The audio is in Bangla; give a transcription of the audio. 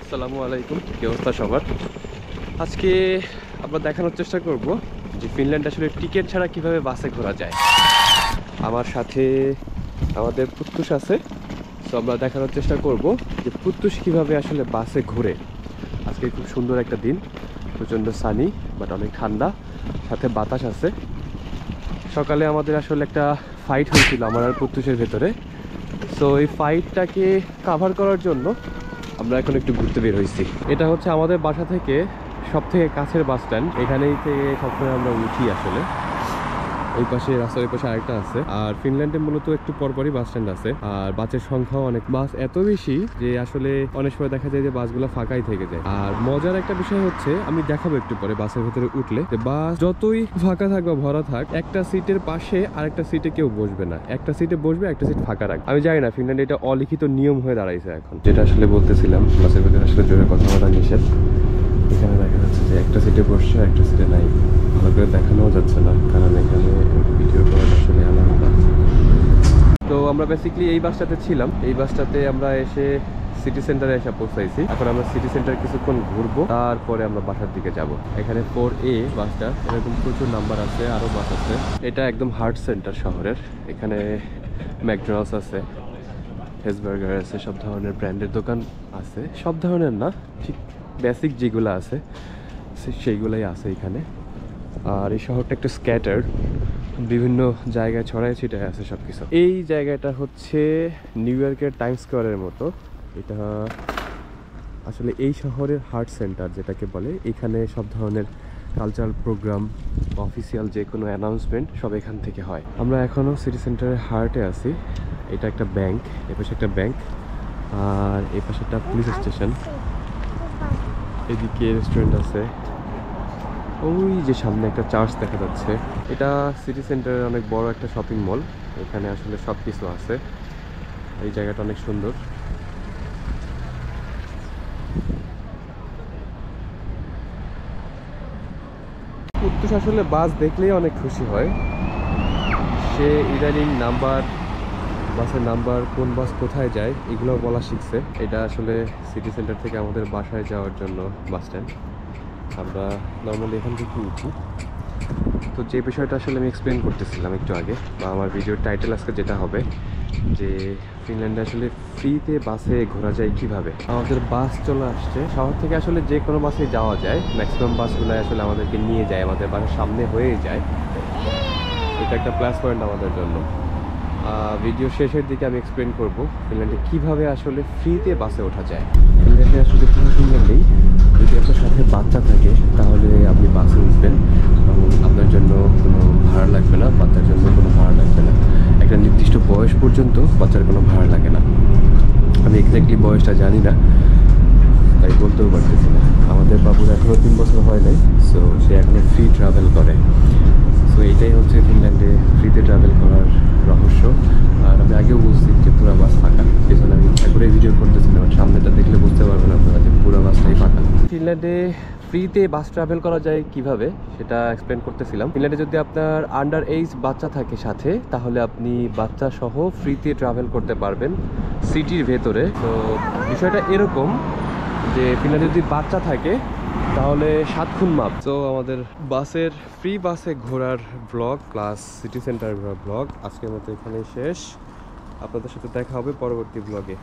আসসালামু আলাইকুম, কি অবস্থা সবার? আজকে আমরা দেখানোর চেষ্টা করব যে ফিনল্যান্ড আসলে টিকিট ছাড়া কিভাবে বাসে ঘোরা যায়। আমার সাথে আমাদের পুত্তুষ আছে, সো আমরা দেখানোর চেষ্টা করব যে পুত্তুষ কিভাবে আসলে বাসে ঘুরে। আজকে খুব সুন্দর একটা দিন, প্রচণ্ড সানি বাট অনেক ঠান্ডা, সাথে বাতাস আছে। সকালে আমাদের আসলে একটা ফাইট হয়েছিল আমার আর পুত্তুষের ভেতরে, সো এই ফাইটটাকে কাভার করার জন্য আমরা এখন একটু ঘুরতে বের হয়েছি। এটা হচ্ছে আমাদের বাসা থেকে সব থেকে কাছের বাস স্ট্যান্ড। এখানেই থেকে সবসময় আমরা উঠি আসলে। ওই পাশে রাস্তার ওই পাশে আরেকটা আছে। আর ফিনল্যান্ডে মূলত একটু পরপরই বাস স্ট্যান্ড আছে, আর বাসের সংখ্যাও অনেক। বাস এত বেশি যে আসলে অনেক সময় দেখা যায় যে বাসগুলো ফাঁকাই থেকে যায়। আর মজার একটা বিষয় হচ্ছে, আমি দেখাবো একটু পরে বাসের ভেতরে উঠলে, যে বাস যতই ফাঁকা থাক বা ভরা থাক, একটা সিটের পাশে আরেকটা সিটে কেউ বসবে না। একটা সিটে বসবে, একটা সিট ফাঁকা রাখবে। আমি জানি না, ফিনল্যান্ডে এটা অলিখিত নিয়ম হয়ে দাঁড়াইছে এখন। যেটা আসলে বলতেছিলাম, বাসের ভেতরে আসলে জোরে কথা বলা নিষেধ। এখানে দেখা যাচ্ছে যে একটা সিটে বসছে, একটা সিটে নাই। ভালো করে দেখানোও যাচ্ছে না, কারণ এখানে ভিডিও করা আসলে অ্যালাউ না। তো আমরা বেসিক্যালি এই বাসটাতে ছিলাম। এই বাসটাতে আমরা এসে সিটি সেন্টারে এসে পৌঁছাইছি। এখন আমরা সিটি সেন্টার কিছুক্ষণ ঘুরবো, তারপরে আমরা বাসার দিকে যাব। এখানে 4A বাসটা, এরকম প্রচুর নাম্বার আছে, আরও বাস আছে। এটা একদম হার্ট সেন্টার শহরের। এখানে ম্যাকডোনাল্ডস আছে, হেসবার্গার আছে, সব ধরনের ব্র্যান্ডের দোকান আছে। সব ধরনের না, ঠিক বেসিক যেগুলো আছে সেইগুলোই আছে এখানে। আর এই শহরটা একটু স্ক্যাটার, বিভিন্ন জায়গায় ছড়ায় ছিটায় আছে সব কিছু। এই জায়গাটা হচ্ছে নিউ ইয়র্কের টাইমস স্কোয়ারের মতো। এটা আসলে এই শহরের হার্ট সেন্টার যেটাকে বলে। এখানে সব ধরনের কালচারাল প্রোগ্রাম, অফিসিয়াল যে কোনো অ্যানাউন্সমেন্ট সব এখান থেকে হয়। আমরা এখনও সিটি সেন্টারের হার্টে আছি। এটা একটা ব্যাংক, এপাশে একটা ব্যাংক, আর এই পাশে একটা পুলিশ স্টেশন। এদিকে রেস্টুরেন্ট আছে, ওই যে সামনে একটা চার্চ দেখা যাচ্ছে। এটা সিটি সেন্টারের অনেক বড় একটা শপিং মল। এখানে আসলে সব কিছু আছে। এই জায়গাটা অনেক সুন্দর। পুত্তুষ আসলে বাস দেখলেই অনেক খুশি হয়। সে ইদানিং বাসের নাম্বার, কোন বাস কোথায় যায় এগুলো বলা শিখছে। এটা আসলে সিটি সেন্টার থেকে আমাদের বাসায় যাওয়ার জন্য বাস স্ট্যান্ড। আমরা নর্মালি এখান থেকে উঠি। তো যে বিষয়টা আসলে আমি এক্সপ্লেন করতেছিলাম একটু আগে, বা আমার ভিডিওর টাইটেল আজকে যেটা হবে, যে ফিনল্যান্ডে আসলে ফ্রিতে বাসে ঘোরা যায় কিভাবে। আমাদের বাস চলে আসছে শহর থেকে। আসলে যে কোনো বাসে যাওয়া যায়, ম্যাক্সিমাম বাসগুলো আসলে আমাদেরকে নিয়ে যায়, আমাদের বাসার সামনে হয়েই যায়। এটা একটা প্লাস পয়েন্ট আমাদের জন্য। ভিডিও শেষের দিকে আমি এক্সপ্লেন করব ফিনল্যান্ডে কিভাবে আসলে ফ্রিতে বাসে ওঠা যায়। ফিনল্যান্ডে আসলে পুরো ফিনল্যান্ডেই যদি আপনার সাথে বাচ্চা থাকে তাহলে আপনি বাসে উঠবেন, এবং আপনার জন্য কোনো ভাড়া লাগবে না, বাচ্চার জন্য কোনো ভাড়া লাগবে না। একটা নির্দিষ্ট বয়স পর্যন্ত বাচ্চার কোনো ভাড়া লাগে না। আমি এক্স্যাক্টলি বয়সটা জানি না, তাই বলতেও পারতেছি না। আমাদের বাবুর এখনও 3 বছর হয় নাই, সো সে এখনও ফ্রি ট্রাভেল করে। সো এইটাই হচ্ছে ফিনল্যান্ডে ফ্রিতে ট্রাভেল করার রহস্য। আর আমি আগেও বলছি যে পুরো বাস ফাঁকা, পেছনে আমি ইচ্ছা করে ভিডিও করতেছিলাম, সামনেটা দেখলে বুঝতে পারবেন আপনারা যে পুরো বাসটাই ফাঁকা। ফিনল্যান্ডে ফ্রিতে বাস ট্রাভেল করা যায় কিভাবে সেটা এক্সপ্লেন করতেছিলাম। ফিনল্যান্ডে যদি আপনার আন্ডার এইজ বাচ্চা থাকে সাথে, তাহলে আপনি বাচ্চা সহ ফ্রিতে ট্রাভেল করতে পারবেন সিটির ভেতরে। তো বিষয়টা এরকম যে ফিনল্যান্ডে যদি বাচ্চা থাকে তাহলে 7 খুন মাপ। তো আমাদের বাসের ফ্রি বাসে ঘোরার ব্লগ প্লাস সিটি সেন্টার ঘোরার ব্লগ আজকের মতো এখানেই শেষ। আপনাদের সাথে দেখা হবে পরবর্তী ব্লগে।